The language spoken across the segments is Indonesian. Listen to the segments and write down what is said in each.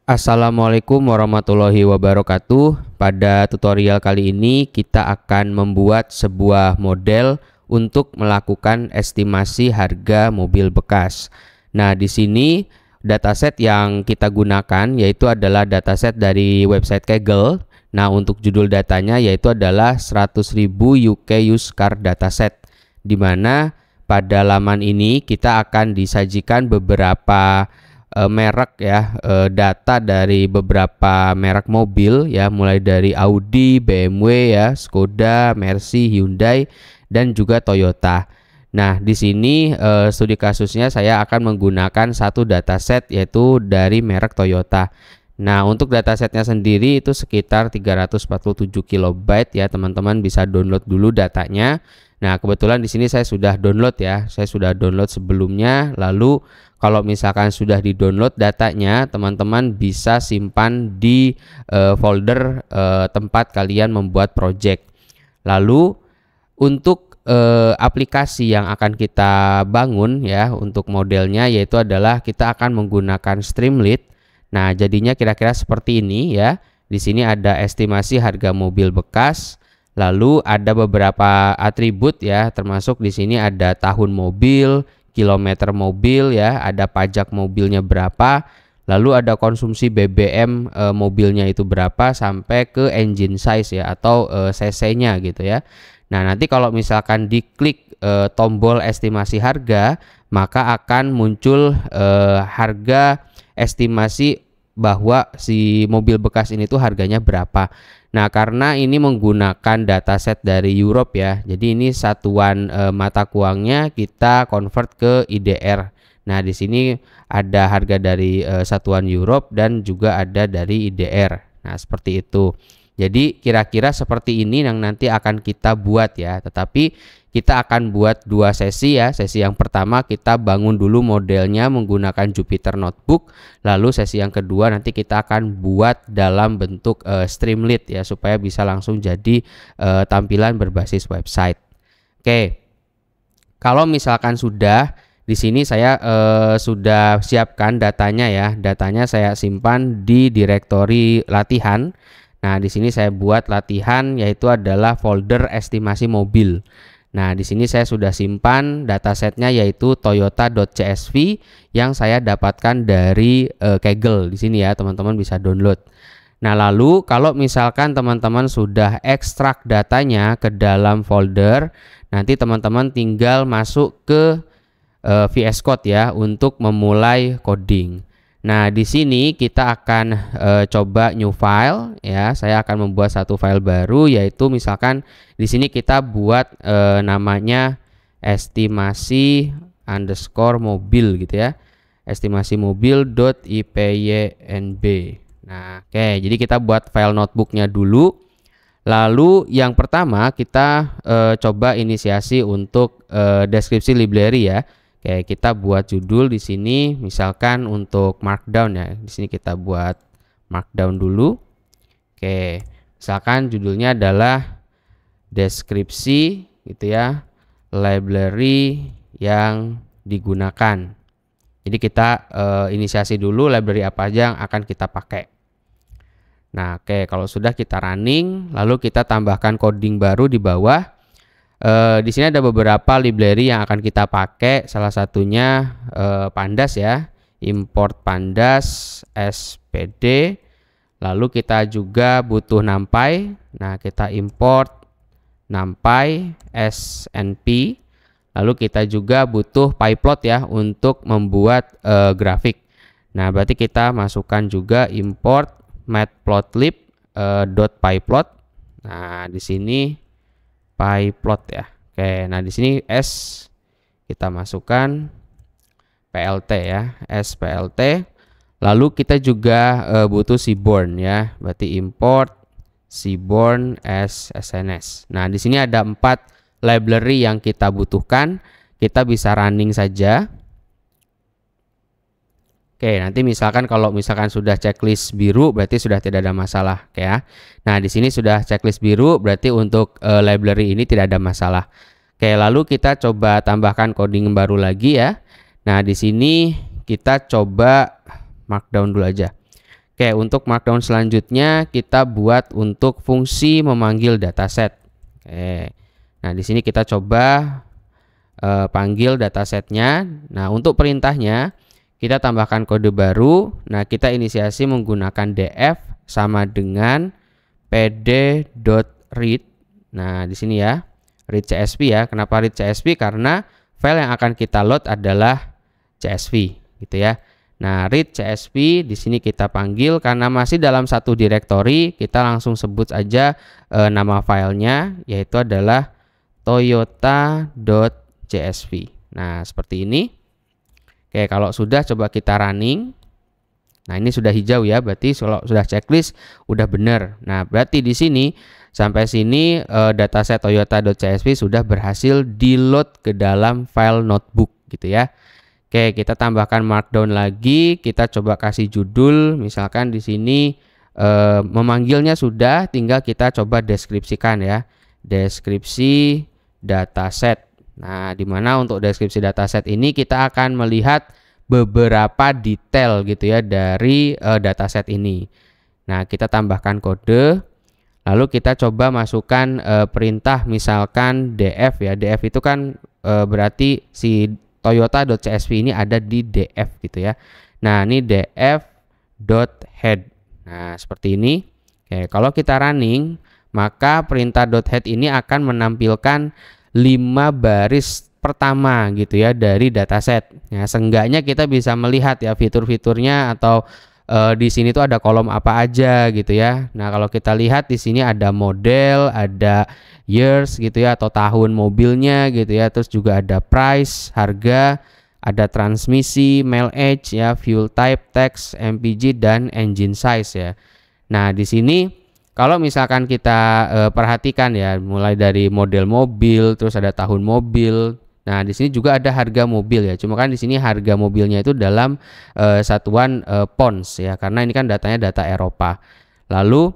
Assalamualaikum warahmatullahi wabarakatuh. Pada tutorial kali ini kita akan membuat sebuah model untuk melakukan estimasi harga mobil bekas. Nah, di sini dataset yang kita gunakan yaitu adalah dataset dari website Kaggle. Nah, untuk judul datanya yaitu adalah 100.000 UK Used Car Dataset, di mana pada laman ini kita akan disajikan beberapa merek ya, data dari beberapa merek mobil ya, mulai dari Audi, BMW ya, Skoda, Mercy, Hyundai dan juga Toyota. Nah, di sini studi kasusnya saya akan menggunakan satu dataset yaitu dari merek Toyota. Nah, untuk datasetnya sendiri itu sekitar 347 KB ya, teman-teman bisa download dulu datanya. Nah, kebetulan di sini saya sudah download ya. Saya sudah download sebelumnya. Lalu kalau misalkan sudah di-download datanya, teman-teman bisa simpan di folder tempat kalian membuat project. Lalu untuk aplikasi yang akan kita bangun ya untuk modelnya yaitu adalah kita akan menggunakan Streamlit. Nah, jadinya kira-kira seperti ini ya. Di sini ada estimasi harga mobil bekas. Lalu ada beberapa atribut ya, termasuk di sini ada tahun mobil, kilometer mobil ya, ada pajak mobilnya berapa, lalu ada konsumsi BBM mobilnya itu berapa sampai ke engine size ya atau cc-nya gitu ya. Nah, nanti kalau misalkan diklik tombol estimasi harga, maka akan muncul harga estimasi bahwa si mobil bekas ini tuh harganya berapa. Nah, karena ini menggunakan dataset dari Europe ya, jadi ini satuan mata uangnya kita convert ke IDR. Nah, di sini ada harga dari satuan Europe dan juga ada dari IDR. Nah, seperti itu. Jadi kira-kira seperti ini yang nanti akan kita buat ya. Tetapi kita akan buat dua sesi ya. Sesi yang pertama kita bangun dulu modelnya menggunakan Jupyter Notebook. Lalu sesi yang kedua nanti kita akan buat dalam bentuk Streamlit ya, supaya bisa langsung jadi tampilan berbasis website. Oke. Kalau misalkan sudah di sini saya sudah siapkan datanya ya. Datanya saya simpan di direktori latihan. Nah, di sini saya buat latihan yaitu adalah folder estimasi mobil. Nah, di sini saya sudah simpan datasetnya yaitu toyota.csv yang saya dapatkan dari Kaggle. Di sini ya, teman-teman bisa download. Nah, lalu kalau misalkan teman-teman sudah ekstrak datanya ke dalam folder, nanti teman-teman tinggal masuk ke VS Code ya untuk memulai coding. Nah, di sini kita akan coba new file ya. Saya akan membuat satu file baru yaitu misalkan di sini kita buat namanya estimasi underscore mobil gitu ya. Estimasi mobil.ipynb. Nah, oke, jadi kita buat file notebooknya dulu. Lalu yang pertama kita coba inisiasi untuk deskripsi library ya. Oke, kita buat judul di sini misalkan untuk markdown ya. Di sini kita buat markdown dulu. Oke, misalkan judulnya adalah deskripsi gitu ya, library yang digunakan. Jadi kita inisiasi dulu library apa aja yang akan kita pakai. Nah, oke, kalau sudah kita running, lalu kita tambahkan coding baru di bawah. Di sini ada beberapa library yang akan kita pakai. Salah satunya Pandas ya, import Pandas SPD. Lalu kita juga butuh NumPy. Nah, kita import NumPy SNP. Lalu kita juga butuh pyplot ya untuk membuat grafik. Nah, berarti kita masukkan juga import matplotlib.pyplot. Nah, di sini pyplot ya. Oke, nah di sini S kita masukkan PLT ya, SPLT. Lalu kita juga butuh Seaborn ya. Berarti import Seaborn SNS. Nah, di sini ada 4 library yang kita butuhkan. Kita bisa running saja. Oke, nanti misalkan kalau misalkan sudah checklist biru berarti sudah tidak ada masalah ya. Nah, di sini sudah checklist biru berarti untuk library ini tidak ada masalah. Oke, lalu kita coba tambahkan coding baru lagi ya. Nah, di sini kita coba markdown dulu aja. Oke, untuk markdown selanjutnya kita buat untuk fungsi memanggil dataset. Oke. Nah, di sini kita coba panggil datasetnya. Nah, untuk perintahnya kita tambahkan kode baru. Nah, kita inisiasi menggunakan df sama dengan pd.read. Nah, di sini ya, read CSV ya. Kenapa read CSV? Karena file yang akan kita load adalah CSV, gitu ya. Nah, read CSV di sini kita panggil karena masih dalam satu directory, kita langsung sebut aja nama filenya, yaitu adalah toyota.csv. Nah, seperti ini. Oke, kalau sudah coba kita running. Nah, ini sudah hijau ya, berarti kalau sudah checklist udah benar. Nah, berarti di sini sampai sini dataset toyota.csv sudah berhasil di-load ke dalam file notebook gitu ya. Oke, kita tambahkan markdown lagi, kita coba kasih judul, misalkan di sini memanggilnya sudah, tinggal kita coba deskripsikan ya. Deskripsi dataset. Nah, dimana untuk deskripsi dataset ini kita akan melihat beberapa detail gitu ya dari dataset ini. Nah, kita tambahkan kode, lalu kita coba masukkan perintah misalkan df ya. Df itu kan berarti si toyota.csv ini ada di df gitu ya. Nah, ini df.head. Nah, seperti ini. Oke, kalau kita running, maka perintah .head ini akan menampilkan 5 baris pertama gitu ya dari dataset. Ya, seenggaknya kita bisa melihat ya fitur-fiturnya atau di sini tuh ada kolom apa aja gitu ya. Nah, kalau kita lihat di sini ada model, ada years gitu ya atau tahun mobilnya gitu ya. Terus juga ada price, harga, ada transmisi, mail age ya, fuel type, text, MPG dan engine size ya. Nah, di sini kalau misalkan kita perhatikan ya, mulai dari model mobil, terus ada tahun mobil. Nah, di sini juga ada harga mobil ya. Cuma kan di sini harga mobilnya itu dalam satuan pounds ya, karena ini kan datanya data Eropa. Lalu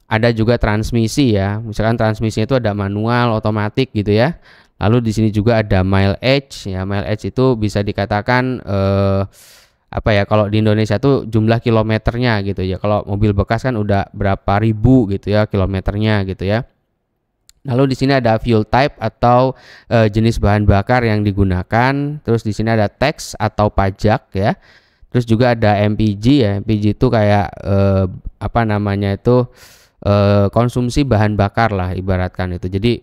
ada juga transmisi ya. Misalkan transmisinya itu ada manual, otomatis gitu ya. Lalu di sini juga ada mile age ya. Mile age itu bisa dikatakan apa ya, kalau di Indonesia tuh jumlah kilometernya gitu ya. Kalau mobil bekas kan udah berapa ribu gitu ya kilometernya gitu ya. Lalu di sini ada fuel type atau jenis bahan bakar yang digunakan. Terus di sini ada tax atau pajak ya. Terus juga ada MPG ya. MPG itu kayak apa namanya itu konsumsi bahan bakar lah ibaratkan itu. Jadi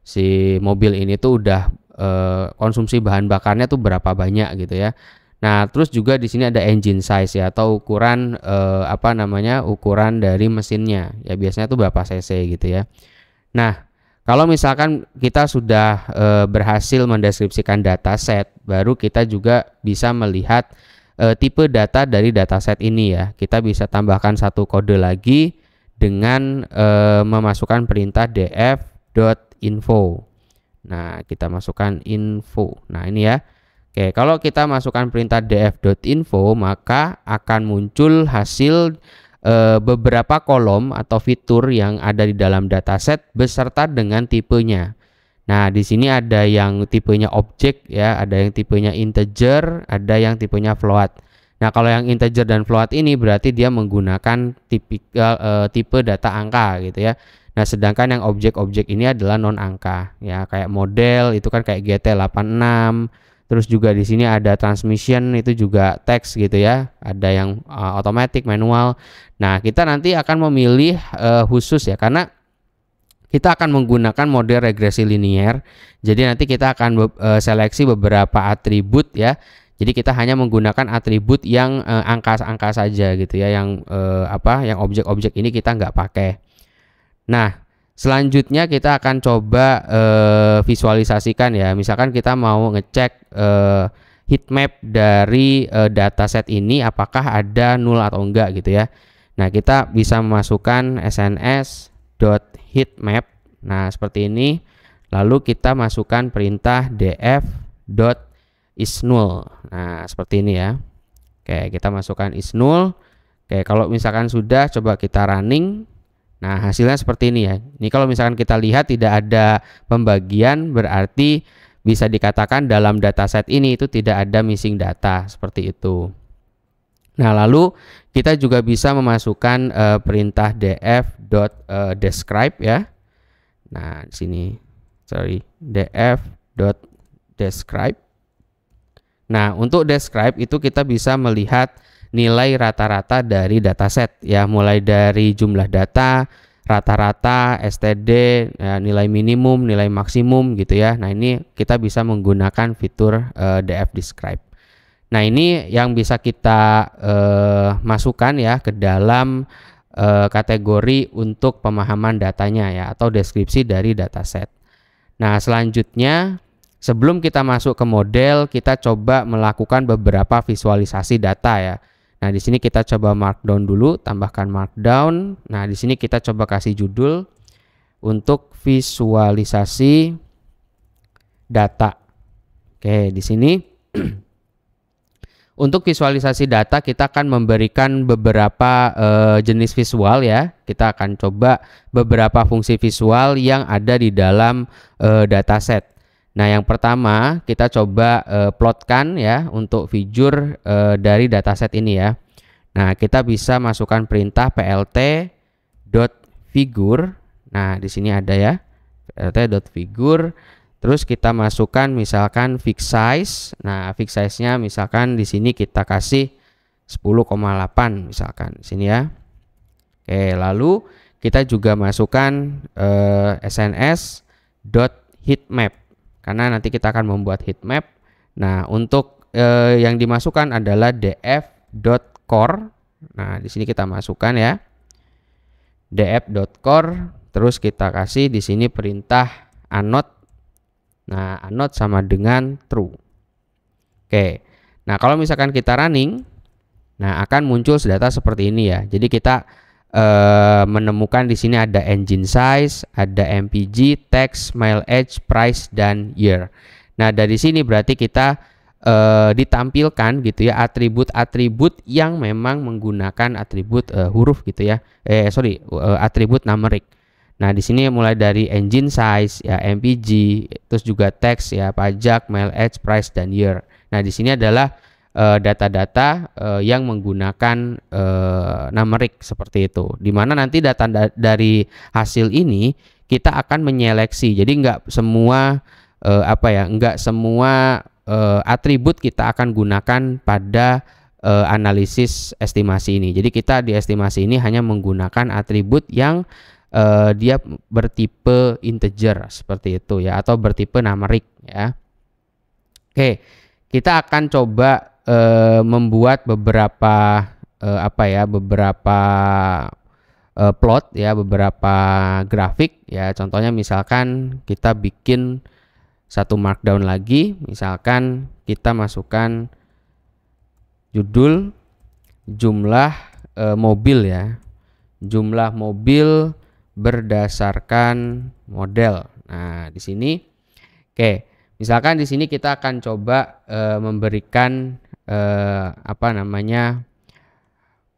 si mobil ini tuh udah konsumsi bahan bakarnya tuh berapa banyak gitu ya. Nah, terus juga di sini ada engine size ya atau ukuran apa namanya? Ukuran dari mesinnya. Ya biasanya tuh berapa cc gitu ya. Nah, kalau misalkan kita sudah berhasil mendeskripsikan dataset, baru kita juga bisa melihat tipe data dari dataset ini ya. Kita bisa tambahkan satu kode lagi dengan memasukkan perintah df.info. Nah, kita masukkan info. Nah, ini ya. Oke, kalau kita masukkan perintah df.info, maka akan muncul hasil beberapa kolom atau fitur yang ada di dalam dataset beserta dengan tipenya. Nah, di sini ada yang tipenya objek ya, ada yang tipenya integer, ada yang tipenya float. Nah, kalau yang integer dan float ini berarti dia menggunakan tipe data angka gitu ya. Nah, sedangkan yang objek-objek ini adalah non angka ya, kayak model itu kan kayak GT86. Terus juga di sini ada transmission itu juga teks gitu ya. Ada yang otomatis, manual. Nah, kita nanti akan memilih khusus ya karena kita akan menggunakan model regresi linier. Jadi nanti kita akan seleksi beberapa atribut ya. Jadi kita hanya menggunakan atribut yang angka-angka saja gitu ya, yang yang objek-objek ini kita nggak pakai. Nah, selanjutnya kita akan coba visualisasikan ya. Misalkan kita mau ngecek heatmap dari dataset ini apakah ada null atau enggak gitu ya. Nah, kita bisa memasukkan sns.heatmap. Nah, seperti ini. Lalu kita masukkan perintah df.isNull. Nah, seperti ini ya. Oke, kita masukkan isNull. Oke, kalau misalkan sudah, coba kita running. Nah, hasilnya seperti ini ya. Ini kalau misalkan kita lihat tidak ada pembagian, berarti bisa dikatakan dalam dataset ini itu tidak ada missing data seperti itu. Nah, lalu kita juga bisa memasukkan perintah df.describe ya. Nah, di sini df.describe. Nah, untuk describe itu kita bisa melihat nilai rata-rata dari dataset ya, mulai dari jumlah data, rata-rata, STD, ya, nilai minimum, nilai maksimum gitu ya. Nah, ini kita bisa menggunakan fitur df describe. Nah, ini yang bisa kita masukkan ya ke dalam kategori untuk pemahaman datanya ya, atau deskripsi dari dataset. Nah, selanjutnya sebelum kita masuk ke model, kita coba melakukan beberapa visualisasi data ya. Nah, di sini kita coba markdown dulu, tambahkan markdown. Nah, di sini kita coba kasih judul untuk visualisasi data. Oke, di sini untuk visualisasi data kita akan memberikan beberapa jenis visual ya. Kita akan coba beberapa fungsi visual yang ada di dalam dataset. Nah, yang pertama kita coba plotkan ya untuk figure dari dataset ini ya. Nah, kita bisa masukkan perintah plt.figure. Nah, di sini ada ya plt.figure. Terus kita masukkan misalkan fix size. Nah, fix size-nya misalkan di sini kita kasih 10,8 misalkan di sini ya. Oke, lalu kita juga masukkan sns.heatmap karena nanti kita akan membuat heatmap. Nah, untuk yang dimasukkan adalah df.core. Nah, di sini kita masukkan ya df.core. Terus kita kasih di sini perintah annotate. Nah, annotate sama dengan true. Oke. Nah, kalau misalkan kita running, nah akan muncul data seperti ini ya. Jadi kita menemukan di sini ada engine size, ada MPG, text, mail age, price, dan year. Nah, dari sini berarti kita ditampilkan gitu ya atribut-atribut yang memang menggunakan atribut huruf gitu ya. Atribut numerik. Nah, di sini mulai dari engine size ya, MPG, terus juga text ya, pajak, mail age, price, dan year. Nah, di sini adalah data-data yang menggunakan numerik seperti itu. Dimana nanti data dari hasil ini kita akan menyeleksi. Jadi nggak semua nggak semua atribut kita akan gunakan pada analisis estimasi ini. Jadi kita di estimasi ini hanya menggunakan atribut yang dia bertipe integer seperti itu ya, atau bertipe numerik ya. Oke, kita akan coba membuat beberapa plot ya, beberapa grafik ya. Contohnya misalkan kita bikin satu markdown lagi, misalkan kita masukkan judul jumlah mobil ya, jumlah mobil berdasarkan model. Nah, di sini misalkan di sini kita akan coba memberikan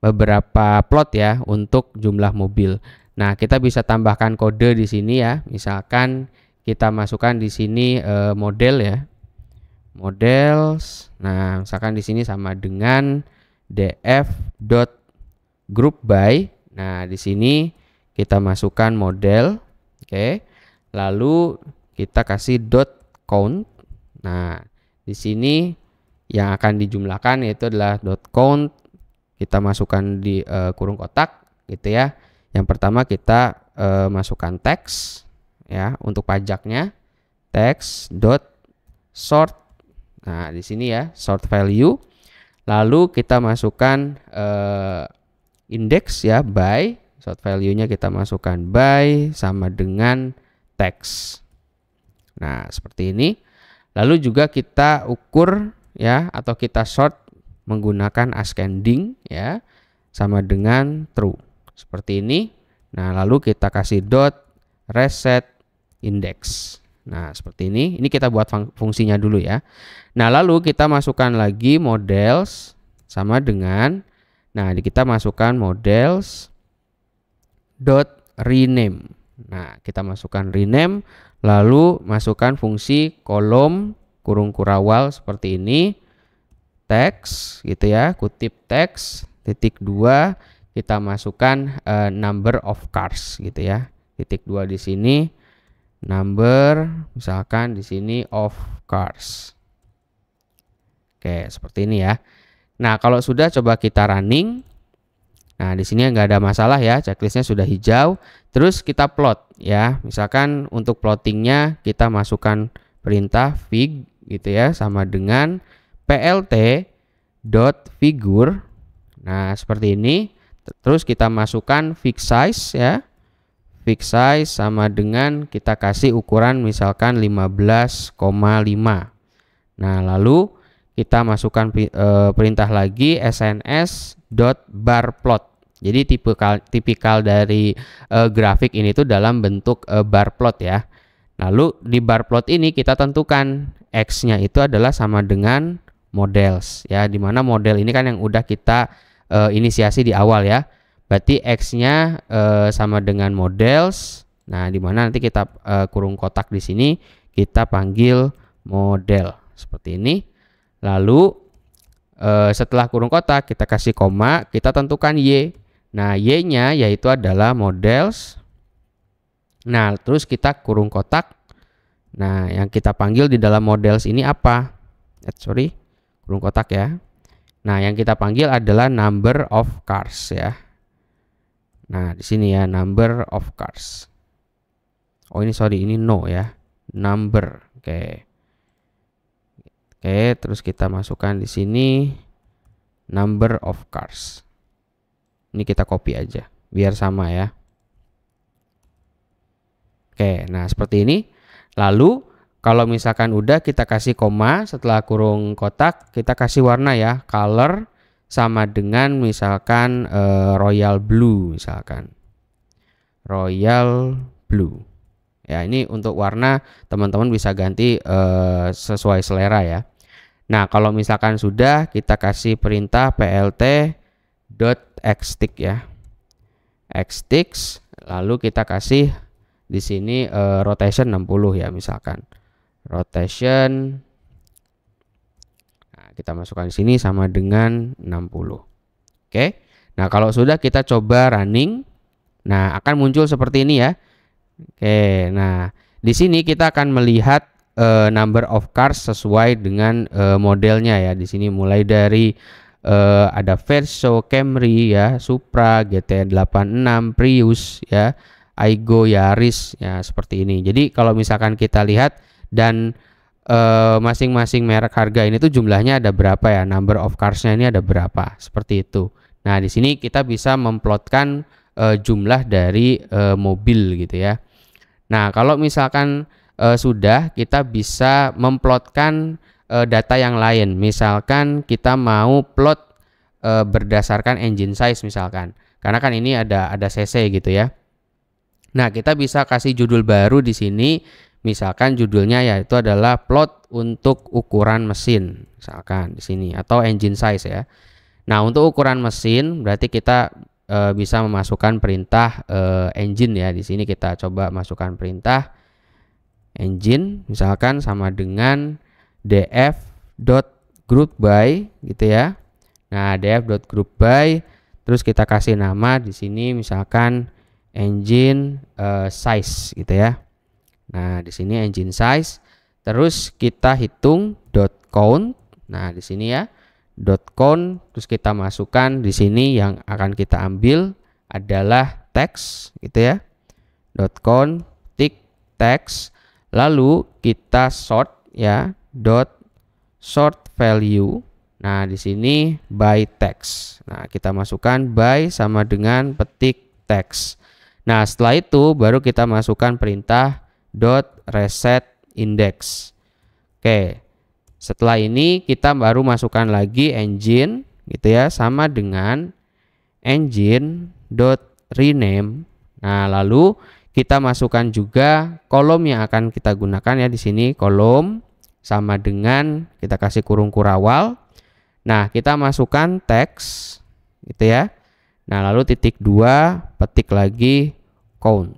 beberapa plot ya untuk jumlah mobil. Nah, kita bisa tambahkan kode di sini ya. Misalkan kita masukkan di sini model ya. Models. Nah, misalkan di sini sama dengan df.groupby. Nah, di sini kita masukkan model. Oke. Lalu kita kasih .count. Nah, di sini yang akan dijumlahkan yaitu adalah .count. Kita masukkan di kurung kotak gitu ya. Yang pertama kita masukkan teks ya untuk pajaknya, text.sort. Nah, di sini ya sort value. Lalu kita masukkan index ya, by. Sort value-nya kita masukkan by sama dengan text. Nah, seperti ini. Lalu juga kita ukur ya, atau kita sort menggunakan ascending ya, sama dengan true. Seperti ini. Nah, lalu kita kasih dot reset index. Nah, seperti ini. Ini kita buat fungsinya dulu ya. Nah, lalu kita masukkan lagi models sama dengan, nah, kita masukkan models dot rename. Nah, kita masukkan rename, lalu masukkan fungsi kolom kurung kurawal seperti ini, teks gitu ya, kutip teks, titik 2 kita masukkan number of cars gitu ya. Titik 2 di sini number, misalkan di sini of cars. Oke, seperti ini ya. Nah, kalau sudah coba kita running. Nah, di sini nggak ada masalah ya, checklistnya sudah hijau. Terus kita plot ya. Misalkan untuk plottingnya kita masukkan perintah fig gitu ya, sama dengan plt.figure. Nah, seperti ini. Terus kita masukkan fig size ya. Fig size sama dengan kita kasih ukuran misalkan 15,5. Nah, lalu kita masukkan perintah lagi sns.barplot. Jadi tipikal dari grafik ini tuh dalam bentuk bar plot ya. Lalu di bar plot ini kita tentukan x-nya itu adalah sama dengan models ya, dimana model ini kan yang udah kita inisiasi di awal ya. Berarti x-nya sama dengan models. Nah, dimana nanti kita kurung kotak di sini kita panggil model seperti ini. Lalu setelah kurung kotak kita kasih koma, kita tentukan y. Nah, y-nya yaitu adalah models. Nah, terus kita kurung kotak. Nah, yang kita panggil di dalam models ini apa? Kurung kotak ya. Nah, yang kita panggil adalah number of cars ya. Nah, di sini ya, number of cars. Oh, ini ini no ya. Number. Oke. Oke, terus kita masukkan di sini number of cars. Ini kita copy aja biar sama ya. Oke, nah seperti ini. Lalu kalau misalkan udah kita kasih koma setelah kurung kotak, kita kasih warna ya, color sama dengan misalkan royal blue misalkan. Royal blue. Ya, ini untuk warna teman-teman bisa ganti sesuai selera ya. Nah, kalau misalkan sudah kita kasih perintah plt.xtick ya. Xtick, lalu kita kasih di sini rotation 60 ya misalkan. Rotation. Nah, kita masukkan di sini sama dengan 60. Oke. Nah, kalau sudah kita coba running. Nah, akan muncul seperti ini ya. Oke, nah di sini kita akan melihat number of cars sesuai dengan modelnya ya. Di sini mulai dari ada Verso, Camry ya, Supra, GT 86, Prius ya, Aygo, Yaris ya, seperti ini. Jadi kalau misalkan kita lihat dan masing-masing merek harga ini tuh jumlahnya ada berapa ya, number of carsnya ini ada berapa, seperti itu. Nah, di sini kita bisa memplotkan jumlah dari mobil gitu ya. Nah, kalau misalkan sudah, kita bisa memplotkan data yang lain. Misalkan kita mau plot berdasarkan engine size misalkan. Karena kan ini ada cc gitu ya. Nah, kita bisa kasih judul baru di sini. Misalkan judulnya yaitu adalah plot untuk ukuran mesin misalkan di sini, atau engine size ya. Nah, untuk ukuran mesin berarti kita bisa memasukkan perintah engine ya. Di sini kita coba masukkan perintah engine misalkan sama dengan df.groupby gitu ya. Nah, df.groupby terus kita kasih nama di sini misalkan engine size gitu ya. Nah, di sini engine size. Terus kita hitung .count. Nah, di sini ya .count, terus kita masukkan di sini yang akan kita ambil adalah teks gitu ya. .count tick teks, lalu kita sort ya, sort value. Nah, di sini by text. Nah, kita masukkan by sama dengan petik teks. Nah, setelah itu baru kita masukkan perintah reset index. Oke. Setelah ini kita baru masukkan lagi engine gitu ya, sama dengan engine.rename. Nah, lalu kita masukkan juga kolom yang akan kita gunakan ya. Di sini kolom sama dengan kita kasih kurung kurawal. Nah, kita masukkan teks gitu ya. Nah, lalu titik 2 petik lagi count.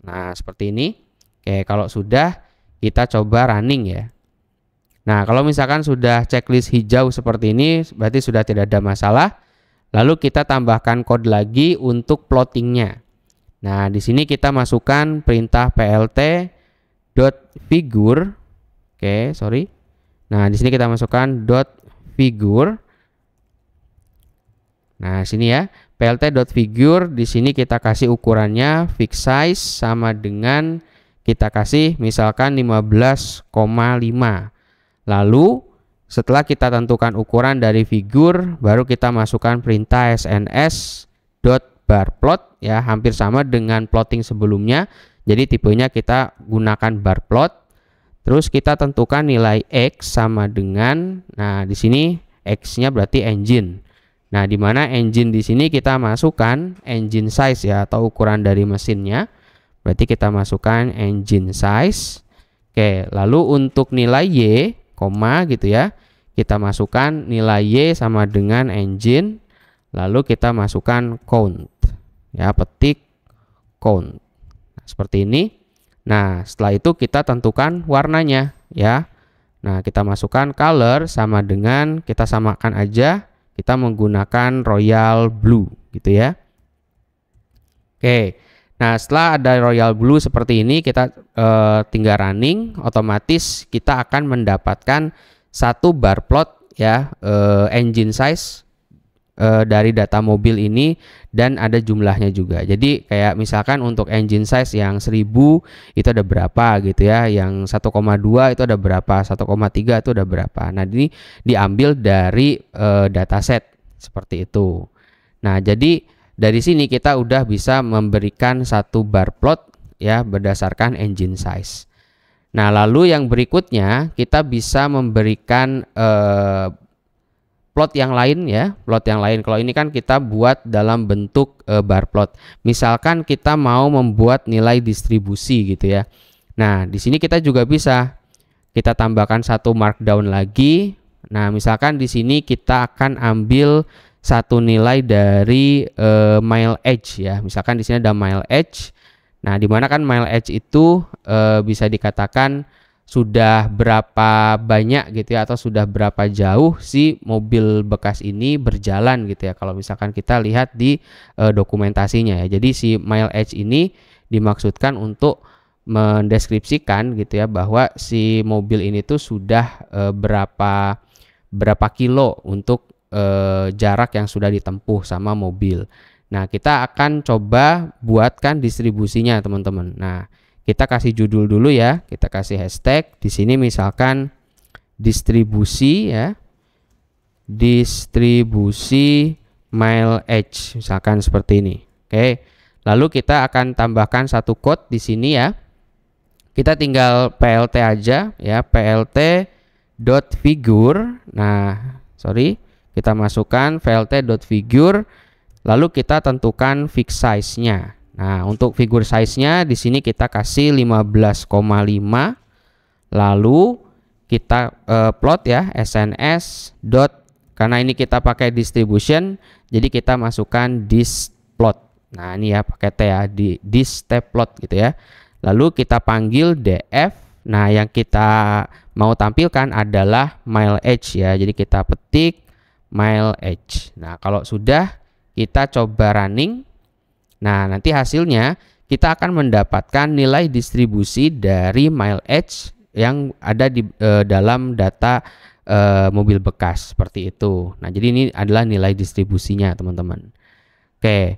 Nah, seperti ini. Oke, kalau sudah kita coba running ya. Nah, kalau misalkan sudah checklist hijau seperti ini, berarti sudah tidak ada masalah. Lalu kita tambahkan kode lagi untuk plottingnya. Nah, di sini kita masukkan perintah plt.figure. Oke, sorry. Nah, di sini kita masukkan .figure. Nah, sini ya, plt.figure. Di sini kita kasih ukurannya fix size sama dengan kita kasih misalkan 15,5. Lalu setelah kita tentukan ukuran dari figur, baru kita masukkan perintah sns.barplot ya, hampir sama dengan plotting sebelumnya. Jadi tipenya kita gunakan bar plot. Terus kita tentukan nilai x sama dengan, nah di sini x-nya berarti engine. Nah, di mana engine di sini kita masukkan engine size ya, atau ukuran dari mesinnya. Berarti kita masukkan engine size. Oke, lalu untuk nilai y, koma gitu ya, kita masukkan nilai y sama dengan engine, lalu kita masukkan count ya, petik count. Nah, seperti ini. Nah, setelah itu kita tentukan warnanya ya. Nah, kita masukkan color sama dengan, kita samakan aja, kita menggunakan royal blue gitu ya. Oke. Nah, setelah ada royal blue seperti ini, kita tinggal running, otomatis kita akan mendapatkan satu bar plot ya, engine size dari data mobil ini, dan ada jumlahnya juga. Jadi kayak misalkan untuk engine size yang 1000 itu ada berapa gitu ya, yang 1,2 itu ada berapa, 1,3 itu ada berapa. Nah, ini diambil dari dataset seperti itu. Nah, jadi dari sini kita udah bisa memberikan satu bar plot ya berdasarkan engine size. Nah, lalu yang berikutnya kita bisa memberikan plot yang lain ya, plot yang lain. Kalau ini kan kita buat dalam bentuk bar plot. Misalkan kita mau membuat nilai distribusi gitu ya. Nah, di sini kita juga bisa kita tambahkan satu markdown lagi. Nah, misalkan di sini kita akan ambil satu nilai dari mile edge ya. Misalkan di sini ada mile edge. Nah, di mana kan mile edge itu bisa dikatakan sudah berapa banyak gitu ya, atau sudah berapa jauh si mobil bekas ini berjalan gitu ya, kalau misalkan kita lihat di dokumentasinya ya. Jadi si mile edge ini dimaksudkan untuk mendeskripsikan gitu ya, bahwa si mobil ini tuh sudah berapa kilo untuk jarak yang sudah ditempuh sama mobil. Nah, kita akan coba buatkan distribusinya teman-teman. Nah, kita kasih judul dulu ya, kita kasih hashtag di sini misalkan distribusi ya, distribusi mile edge misalkan seperti ini. Oke, lalu kita akan tambahkan satu code di sini ya. Kita tinggal plt aja ya, plt.figure. Nah, sorry, kita masukkan plt.figure, lalu kita tentukan fix size-nya. Nah, untuk figure size-nya di sini kita kasih 15,5. Lalu kita plot ya, sns. Karena ini kita pakai distribution, jadi kita masukkan displot. Nah, ini ya pakai T ya, di displot gitu ya. Lalu kita panggil df. Nah, yang kita mau tampilkan adalah mile edge ya. Jadi kita petik mile edge. Nah, kalau sudah kita coba running. Nah, nanti hasilnya kita akan mendapatkan nilai distribusi dari mile edge yang ada di dalam data mobil bekas seperti itu. Nah, jadi ini adalah nilai distribusinya, teman-teman. Oke.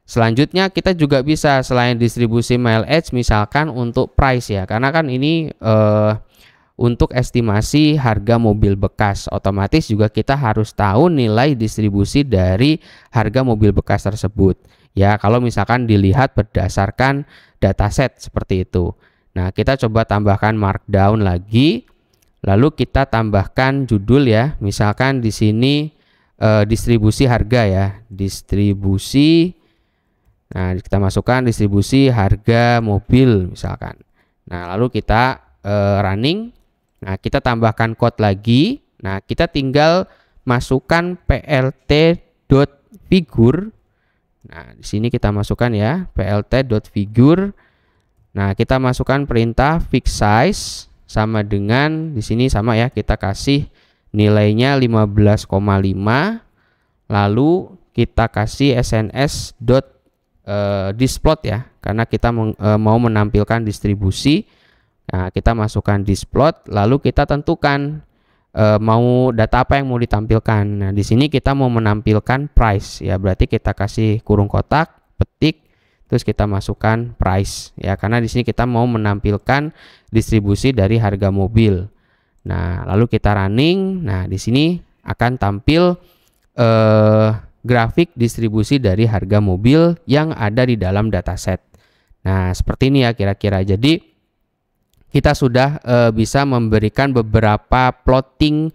Selanjutnya kita juga bisa selain distribusi mile edge misalkan untuk price ya. Karena kan ini untuk estimasi harga mobil bekas, otomatis juga kita harus tahu nilai distribusi dari harga mobil bekas tersebut. Ya, kalau misalkan dilihat berdasarkan dataset seperti itu. Nah, kita coba tambahkan markdown lagi. Lalu kita tambahkan judul ya. Misalkan di sini distribusi harga ya. Distribusi. Nah, kita masukkan distribusi harga mobil misalkan. Nah, lalu kita running. Nah, kita tambahkan code lagi. Nah, kita tinggal masukkan plt.figure. Nah, di sini kita masukkan ya plt.figure. Nah, kita masukkan perintah fix size sama dengan di sini sama ya, kita kasih nilainya 15,5, lalu kita kasih SNS displot ya, karena kita mau menampilkan distribusi. Nah, kita masukkan displot, lalu kita tentukan mau data apa yang mau ditampilkan. Nah, di sini kita mau menampilkan price ya, berarti kita kasih kurung kotak, petik, terus kita masukkan price ya, karena di sini kita mau menampilkan distribusi dari harga mobil. Nah, lalu kita running. Nah, di sini akan tampil grafik distribusi dari harga mobil yang ada di dalam dataset. Nah, seperti ini ya kira-kira. Jadi kita sudah bisa memberikan beberapa plotting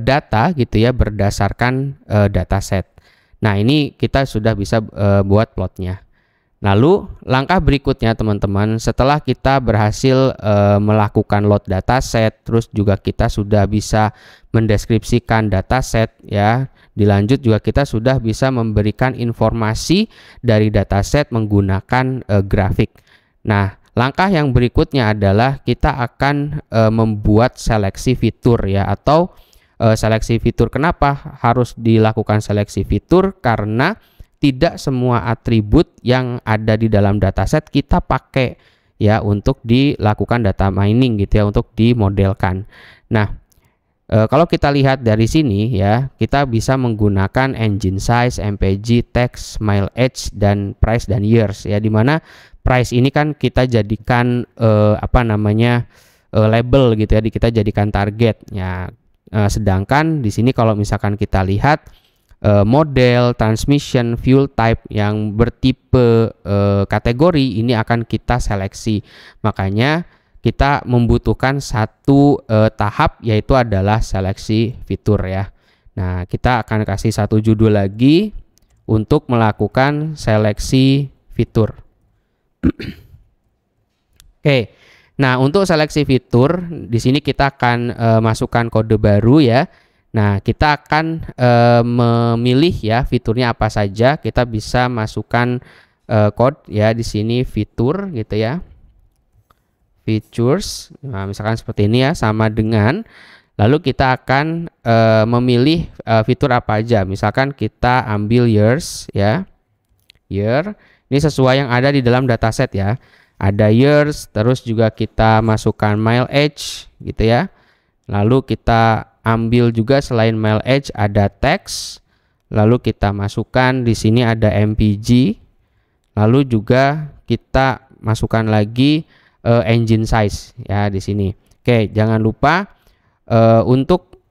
data gitu ya, berdasarkan dataset. Nah, ini kita sudah bisa buat plotnya. Lalu langkah berikutnya teman-teman, setelah kita berhasil melakukan load dataset, terus juga kita sudah bisa mendeskripsikan dataset ya, dilanjut juga kita sudah bisa memberikan informasi dari dataset menggunakan grafik. Nah, langkah yang berikutnya adalah kita akan membuat seleksi fitur ya, atau seleksi fitur. Kenapa harus dilakukan seleksi fitur? Karena tidak semua atribut yang ada di dalam dataset kita pakai ya untuk dilakukan data mining gitu ya, untuk dimodelkan. Nah, kalau kita lihat dari sini ya, kita bisa menggunakan engine size, MPG, text, mileage, dan price dan years ya, dimana price ini kan kita jadikan label gitu ya, kita jadikan target ya. Sedangkan di sini kalau misalkan kita lihat model, transmission, fuel type yang bertipe kategori ini akan kita seleksi. Makanya kita membutuhkan satu tahap, yaitu adalah seleksi fitur ya. Nah, kita akan kasih satu judul lagi untuk melakukan seleksi fitur. Oke. Nah, untuk seleksi fitur di sini kita akan masukkan kode baru ya. Nah, kita akan memilih ya fiturnya apa saja. Kita bisa masukkan code ya di sini, fitur gitu ya. Features. Nah, misalkan seperti ini ya, sama dengan, lalu kita akan memilih fitur apa aja. Misalkan kita ambil years ya. Year. Ini sesuai yang ada di dalam dataset ya. Ada years, terus juga kita masukkan mileage gitu ya. Lalu kita ambil juga selain mileage ada text, lalu kita masukkan di sini ada MPG, lalu juga kita masukkan lagi engine size ya di sini. Oke, jangan lupa untuk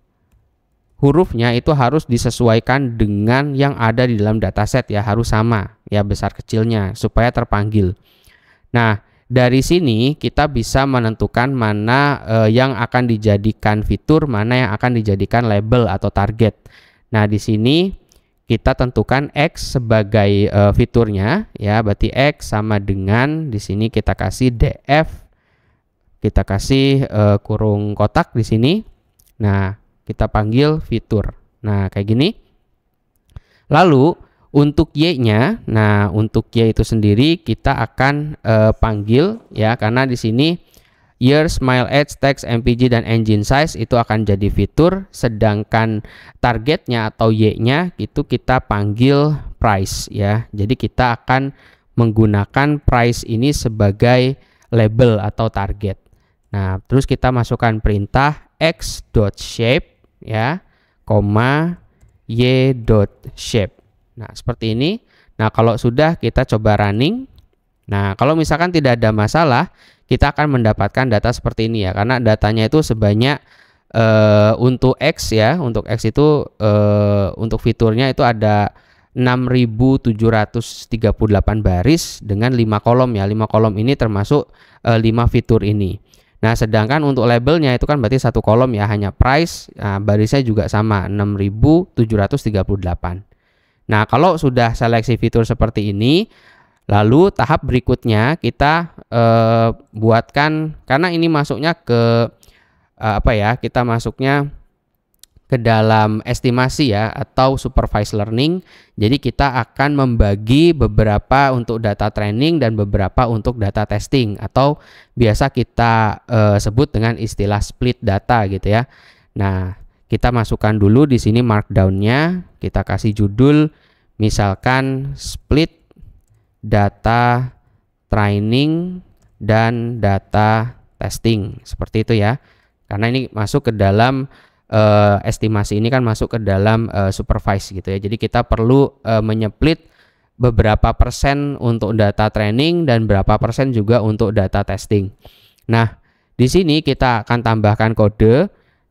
hurufnya itu harus disesuaikan dengan yang ada di dalam dataset ya, harus sama ya besar kecilnya supaya terpanggil. Nah, dari sini kita bisa menentukan mana yang akan dijadikan fitur, mana yang akan dijadikan label atau target. Nah, di sini kita tentukan X sebagai fiturnya ya, berarti X sama dengan di sini kita kasih DF, kita kasih kurung kotak di sini. Nah, kita panggil fitur. Nah, kayak gini. Lalu untuk Y-nya, nah untuk Y itu sendiri kita akan panggil ya, karena di sini years, mileage, text, MPG, dan engine size itu akan jadi fitur, sedangkan targetnya atau Y-nya itu kita panggil price ya. Jadi kita akan menggunakan price ini sebagai label atau target. Nah, terus kita masukkan perintah x.shape ya, y.shape. Nah, seperti ini. Nah, kalau sudah kita coba running. Nah, kalau misalkan tidak ada masalah, kita akan mendapatkan data seperti ini ya. Karena datanya itu sebanyak untuk X ya. Untuk X itu untuk fiturnya itu ada 6.738 baris dengan 5 kolom ya. 5 kolom ini termasuk 5 fitur ini. Nah, sedangkan untuk labelnya itu kan berarti satu kolom ya, hanya price. Nah, barisnya juga sama 6.738. Nah, kalau sudah seleksi fitur seperti ini, lalu tahap berikutnya kita buatkan, karena ini masuknya ke kita masuknya ke dalam estimasi ya atau supervised learning. Jadi kita akan membagi beberapa untuk data training dan beberapa untuk data testing, atau biasa kita sebut dengan istilah split data gitu ya. Nah, kita masukkan dulu di sini markdown-nya, kita kasih judul misalkan split data training dan data testing, seperti itu ya. Karena ini masuk ke dalam estimasi ini kan masuk ke dalam supervise gitu ya. Jadi kita perlu menyeplit beberapa persen untuk data training dan berapa persen juga untuk data testing. Nah, di sini kita akan tambahkan kode.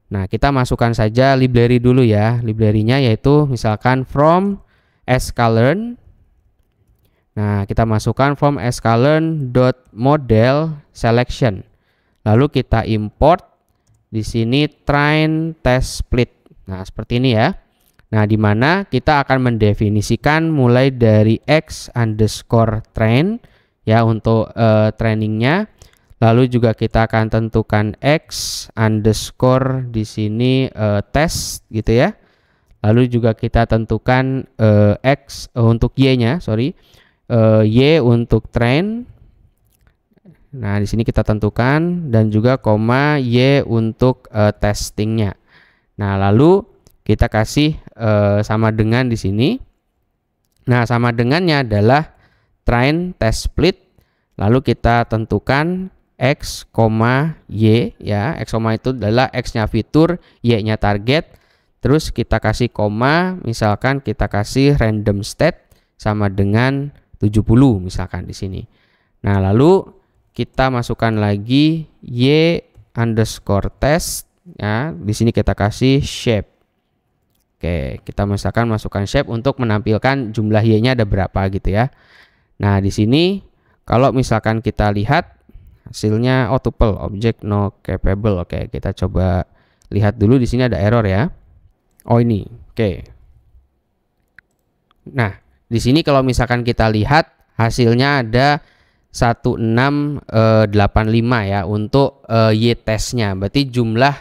Nah, kita masukkan saja library dulu ya. Library-nya yaitu misalkan from sklearn. Nah, kita masukkan from sklearn.model selection. Lalu kita import di sini train test split. Nah, seperti ini ya. Nah, di mana kita akan mendefinisikan mulai dari x_train ya untuk trainingnya. Lalu juga kita akan tentukan x_ di sini test gitu ya. Lalu juga kita tentukan x untuk y-nya, y untuk train. Nah, di sini kita tentukan dan juga koma y untuk testingnya. Nah, lalu kita kasih sama dengan di sini. Nah, sama dengannya adalah train test split. Lalu kita tentukan x, y ya. X, itu adalah x-nya fitur, y-nya target. Terus kita kasih koma, misalkan kita kasih random state sama dengan 70 misalkan di sini. Nah, lalu kita masukkan lagi y_test ya. Di sini kita kasih shape. Oke, kita misalkan masukkan shape untuk menampilkan jumlah y-nya ada berapa gitu ya. Nah, di sini kalau misalkan kita lihat hasilnya tuple object no capable. Oke, kita coba lihat dulu, di sini ada error ya. Oh, ini. Oke. Nah, di sini kalau misalkan kita lihat hasilnya ada 1685 ya untuk y testnya. Berarti jumlah,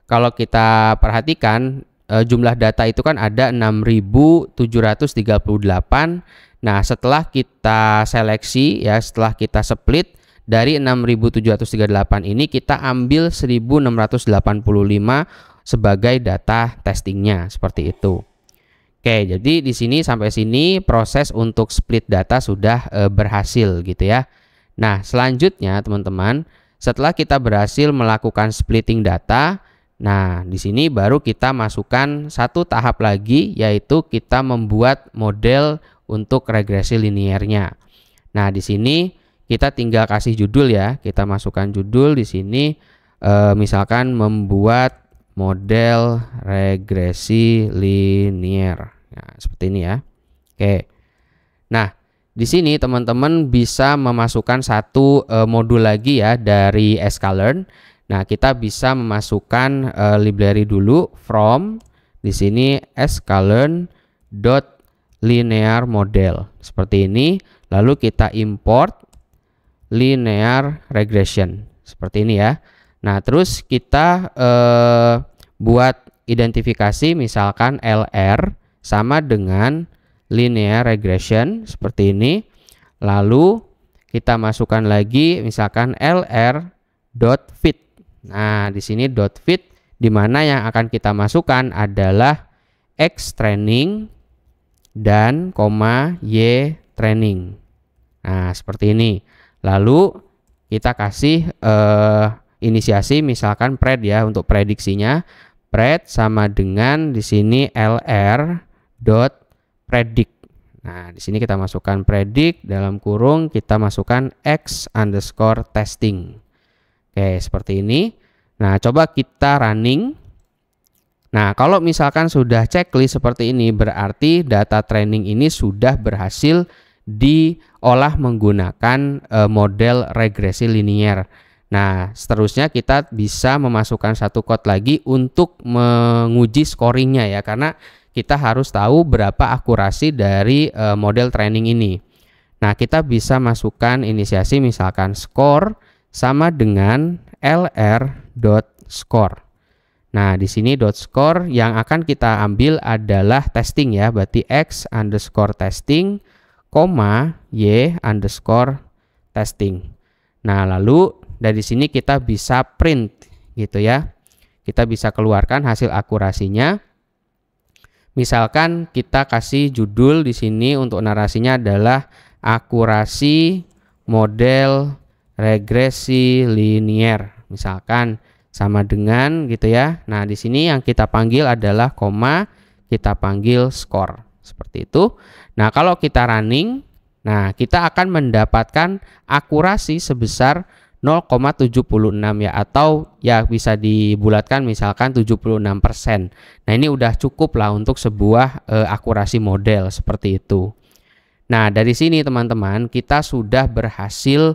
kalau kita perhatikan jumlah data itu kan ada 6738. Nah, setelah kita seleksi ya, setelah kita split dari 6738 ini kita ambil 1685 sebagai data testingnya, seperti itu. Oke, jadi di sini sampai sini proses untuk split data sudah berhasil gitu ya. Nah, selanjutnya teman-teman, setelah kita berhasil melakukan splitting data, nah di sini baru kita masukkan satu tahap lagi, yaitu kita membuat model untuk regresi liniernya. Nah, di sini kita tinggal kasih judul ya. Kita masukkan judul di sini misalkan membuat model regresi linier. Nah, seperti ini ya. Oke. Nah, di sini teman-teman bisa memasukkan satu modul lagi ya dari sklearn. Nah, kita bisa memasukkan library dulu from di sini sklearn.linear model. Seperti ini. Lalu kita import linear regression. Seperti ini ya. Nah, terus kita buat identifikasi misalkan LR sama dengan linear regression seperti ini. Lalu kita masukkan lagi misalkan LR.fit. Nah, di sini .fit, di mana yang akan kita masukkan adalah X training dan Y training. Nah, seperti ini. Lalu kita kasih inisiasi misalkan pred ya untuk prediksinya. Pred sama dengan di sini LR.predict. Nah, di sini kita masukkan predict dalam kurung kita masukkan x_testing. Oke, seperti ini. Nah, coba kita running. Nah, kalau misalkan sudah checklist seperti ini, berarti data training ini sudah berhasil diolah menggunakan model regresi linier. Nah, seterusnya kita bisa memasukkan satu code lagi untuk menguji scoringnya ya, karena kita harus tahu berapa akurasi dari model training ini. Nah, kita bisa masukkan inisiasi misalkan score sama dengan lr.score. Nah, di sini .score yang akan kita ambil adalah testing ya, berarti X underscore testing, koma Y underscore testing. Nah, lalu dari sini kita bisa print gitu ya. Kita bisa keluarkan hasil akurasinya. Misalkan kita kasih judul di sini untuk narasinya adalah akurasi model regresi linier. Misalkan sama dengan gitu ya. Nah, di sini yang kita panggil adalah koma, kita panggil score. Seperti itu. Nah, kalau kita running, nah kita akan mendapatkan akurasi sebesar 0,76 ya, atau ya bisa dibulatkan misalkan 76%. Nah, ini udah cukup lah untuk sebuah akurasi model seperti itu. Nah, dari sini teman-teman kita sudah berhasil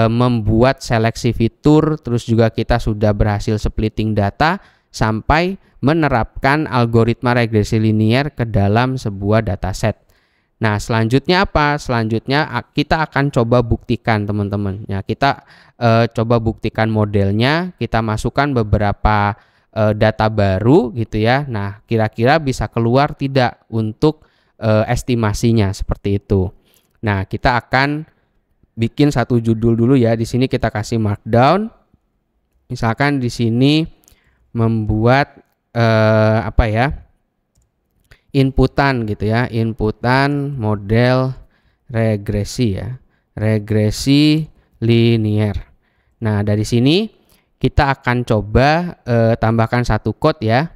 membuat seleksi fitur, terus juga kita sudah berhasil splitting data sampai menerapkan algoritma regresi linier ke dalam sebuah dataset. Nah, selanjutnya apa? Selanjutnya kita akan coba buktikan teman-teman. Ya, kita coba buktikan modelnya, kita masukkan beberapa data baru gitu ya. Nah, kira-kira bisa keluar tidak untuk estimasinya seperti itu. Nah, kita akan bikin satu judul dulu ya. Di sini kita kasih markdown. Misalkan di sini membuat apa ya? Inputan gitu ya. Inputan model regresi ya. Regresi linier. Nah, dari sini kita akan coba tambahkan satu code ya.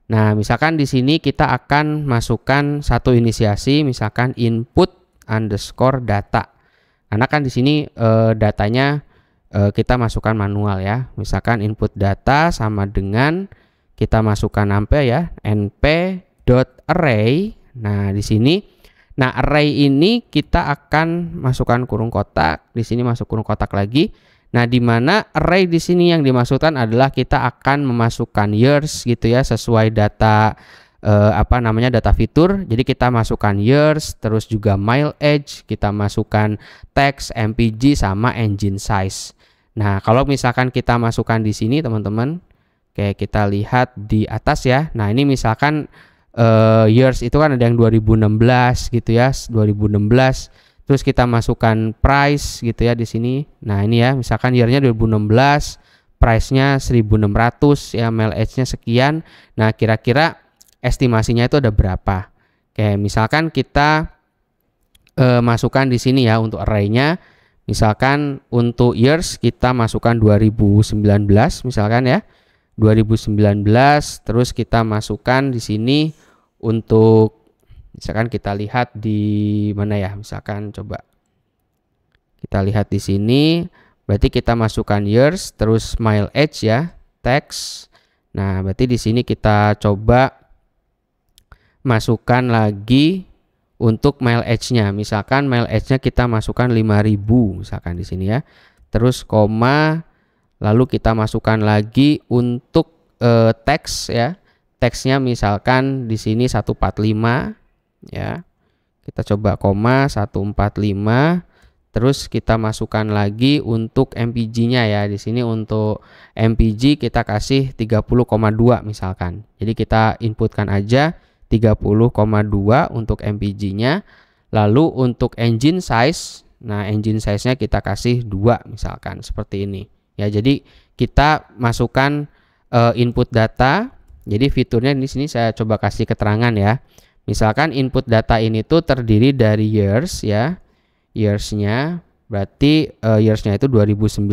Nah, misalkan di sini kita akan masukkan satu inisiasi, misalkan input underscore data. Karena kan di sini datanya kita masukkan manual ya. Misalkan input data sama dengan kita masukkan np.array. Nah, di sini array ini kita akan masukkan kurung kotak. Di sini masuk kurung kotak lagi. Nah, di mana array di sini yang dimaksudkan adalah kita akan memasukkan years gitu ya, sesuai data data fitur. Jadi kita masukkan years, terus juga mileage, kita masukkan text, MPG sama engine size. Nah, kalau misalkan kita masukkan di sini teman-teman, kayak kita lihat di atas ya. Nah, ini misalkan years itu kan ada yang 2016 gitu ya, 2016. Terus kita masukkan price gitu ya di sini. Nah, ini ya, misalkan year-nya 2016, price-nya 1.600 ya, mileage-nya sekian. Nah, kira-kira estimasinya itu ada berapa? Kayak misalkan kita masukkan di sini ya untuk array-nya. Misalkan untuk years kita masukkan 2019 misalkan ya. 2019, terus kita masukkan di sini untuk misalkan kita lihat di mana ya? Misalkan coba kita lihat di sini, berarti kita masukkan years terus mileage ya, text. Nah, berarti di sini kita coba masukkan lagi untuk mileage-nya. Misalkan mileage-nya kita masukkan 5.000 misalkan di sini ya. Terus koma, lalu kita masukkan lagi untuk teks ya. Teksnya misalkan di sini 145 ya. Kita coba koma 145. Terus kita masukkan lagi untuk MPG-nya ya. Di sini untuk MPG kita kasih 30,2 misalkan. Jadi kita inputkan aja 30,2 untuk MPG-nya. Lalu untuk engine size, nah engine size-nya kita kasih 2 misalkan seperti ini. Ya, jadi kita masukkan input data. Jadi fiturnya di sini saya coba kasih keterangan ya. Misalkan input data ini tuh terdiri dari years ya. Years-nya berarti years-nya itu 2019.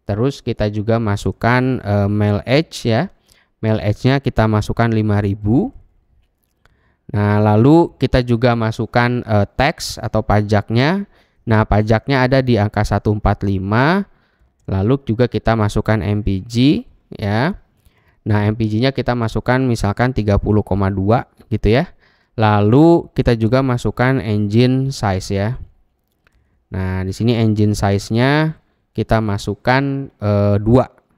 Terus kita juga masukkan mileage ya. Mileage-nya kita masukkan 5.000. Nah, lalu kita juga masukkan tax atau pajaknya. Nah, pajaknya ada di angka 145. Lalu juga kita masukkan MPG ya. Nah, MPG-nya kita masukkan misalkan 30,2 gitu ya. Lalu kita juga masukkan engine size ya. Nah, di sini engine size-nya kita masukkan 2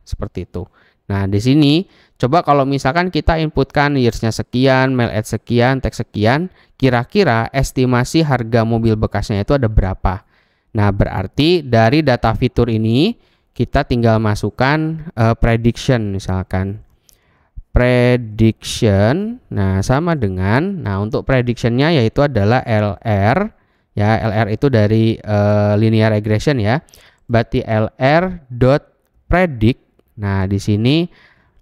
seperti itu. Nah, di sini coba kalau misalkan kita inputkan years-nya sekian, mileage sekian, text sekian, kira-kira estimasi harga mobil bekasnya itu ada berapa? Nah, berarti dari data fitur ini kita tinggal masukkan prediction misalkan. Prediction, nah sama dengan, nah untuk predictionnya yaitu adalah LR, ya LR itu dari linear regression ya, berarti LR.predict. Nah di sini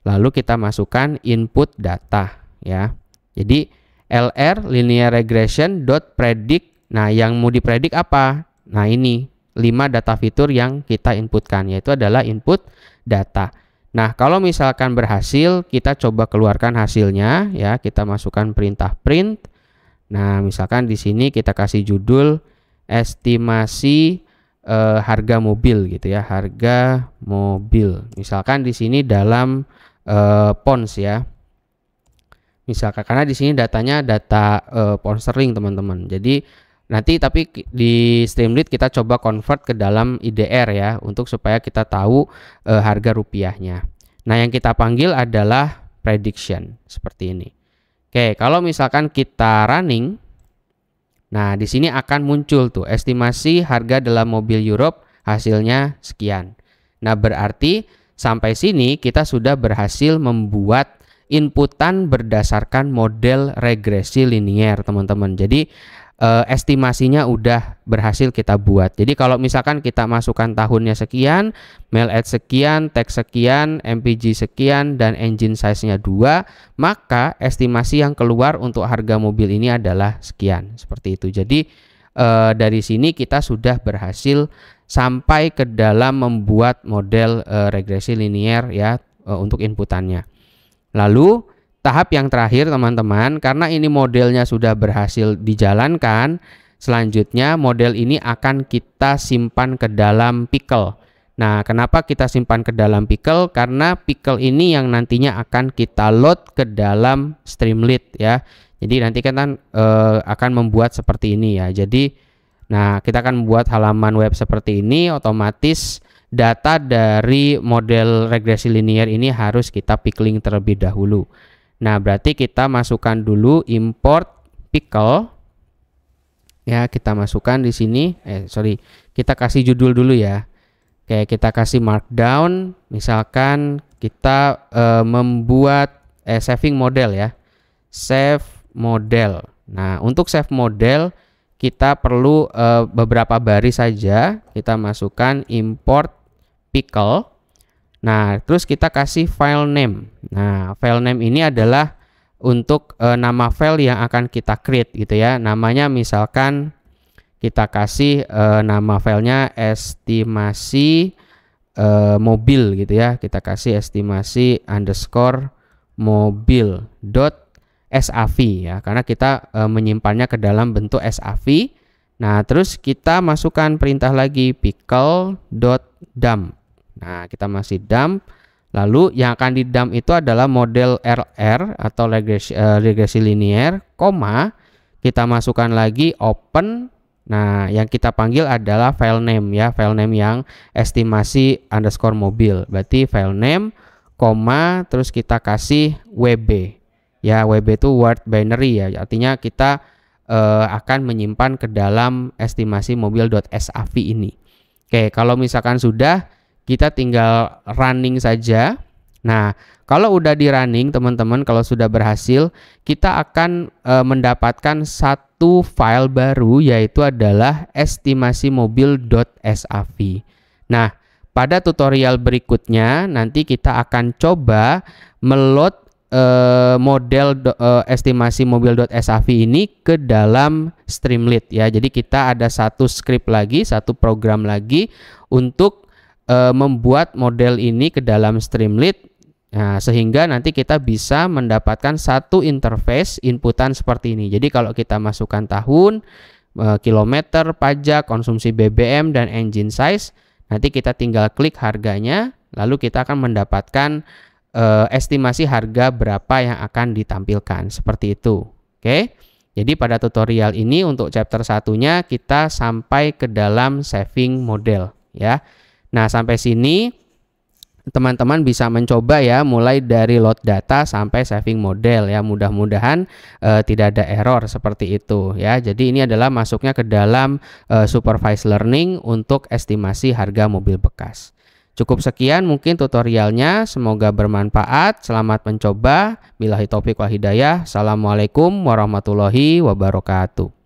lalu kita masukkan input data ya. Jadi LR linear regression dot predict. Nah yang mau dipredik apa? Nah ini 5 data fitur yang kita inputkan, yaitu adalah input data. Nah, kalau misalkan berhasil, kita coba keluarkan hasilnya ya, kita masukkan perintah print. Nah, misalkan di sini kita kasih judul estimasi harga mobil gitu ya, harga mobil. Misalkan di sini dalam pounds ya. Misalkan karena di sini datanya data pound sterling, teman-teman. Jadi nanti tapi di Streamlit kita coba convert ke dalam IDR ya, untuk supaya kita tahu harga rupiahnya. Nah yang kita panggil adalah prediction seperti ini. Oke, kalau misalkan kita running, nah di sini akan muncul tuh estimasi harga dalam mobil Europe hasilnya sekian. Nah berarti sampai sini kita sudah berhasil membuat inputan berdasarkan model regresi linier, teman-teman. Jadi estimasinya udah berhasil kita buat. Jadi kalau misalkan kita masukkan tahunnya sekian, mail ad sekian, teks sekian, MPG sekian, dan engine size-nya 2, maka estimasi yang keluar untuk harga mobil ini adalah sekian. Seperti itu. Jadi dari sini kita sudah berhasil sampai ke dalam membuat model regresi linier ya untuk inputannya. Lalu tahap yang terakhir, teman-teman, karena ini modelnya sudah berhasil dijalankan, selanjutnya model ini akan kita simpan ke dalam pickle. Nah, kenapa kita simpan ke dalam pickle? Karena pickle ini yang nantinya akan kita load ke dalam Streamlit ya. Jadi nanti kita akan membuat seperti ini ya. Jadi, nah kita akan membuat halaman web seperti ini, otomatis data dari model regresi linear ini harus kita pickling terlebih dahulu. Nah, berarti kita masukkan dulu import pickle. Ya, kita masukkan di sini. Kita kasih judul dulu ya. Oke, kita kasih markdown. Misalkan kita membuat saving model ya. Save model. Nah, untuk save model kita perlu beberapa baris saja. Kita masukkan import pickle. Nah, terus kita kasih file name. Nah, file name ini adalah untuk nama file yang akan kita create gitu ya. Namanya misalkan kita kasih nama filenya estimasi mobil gitu ya. Kita kasih estimasi underscore mobil dot SAV ya, karena kita menyimpannya ke dalam bentuk SAV. Nah, terus kita masukkan perintah lagi pickle dot dump. Nah, kita masih dump. Lalu yang akan di dump itu adalah model RR atau regresi linear, koma, kita masukkan lagi open. Nah, yang kita panggil adalah file name ya, file name yang estimasi underscore mobil. Berarti file name, koma, terus kita kasih WB. Ya, WB itu word binary ya, artinya kita akan menyimpan ke dalam estimasi mobil.sav ini. Oke, kalau misalkan sudah, kita tinggal running saja. Nah, kalau udah di running, teman-teman, kalau sudah berhasil, kita akan mendapatkan satu file baru, yaitu adalah estimasi mobil.sav. Nah, pada tutorial berikutnya nanti kita akan coba meload model estimasi mobil.sav ini ke dalam Streamlit ya. Jadi kita ada satu script lagi, satu program lagi untuk membuat model ini ke dalam Streamlit. Nah, sehingga nanti kita bisa mendapatkan satu interface inputan seperti ini. Jadi kalau kita masukkan tahun, kilometer, pajak, konsumsi BBM, dan engine size, nanti kita tinggal klik harganya, lalu kita akan mendapatkan estimasi harga berapa yang akan ditampilkan. Seperti itu. Oke. Jadi pada tutorial ini untuk chapter satunya kita sampai ke dalam saving model ya. Nah, sampai sini teman-teman bisa mencoba ya, mulai dari load data sampai saving model ya. Mudah-mudahan tidak ada error seperti itu ya. Jadi ini adalah masuknya ke dalam supervised learning untuk estimasi harga mobil bekas. Cukup sekian mungkin tutorialnya, semoga bermanfaat. Selamat mencoba. Billahi taufik wal hidayah. Assalamualaikum warahmatullahi wabarakatuh.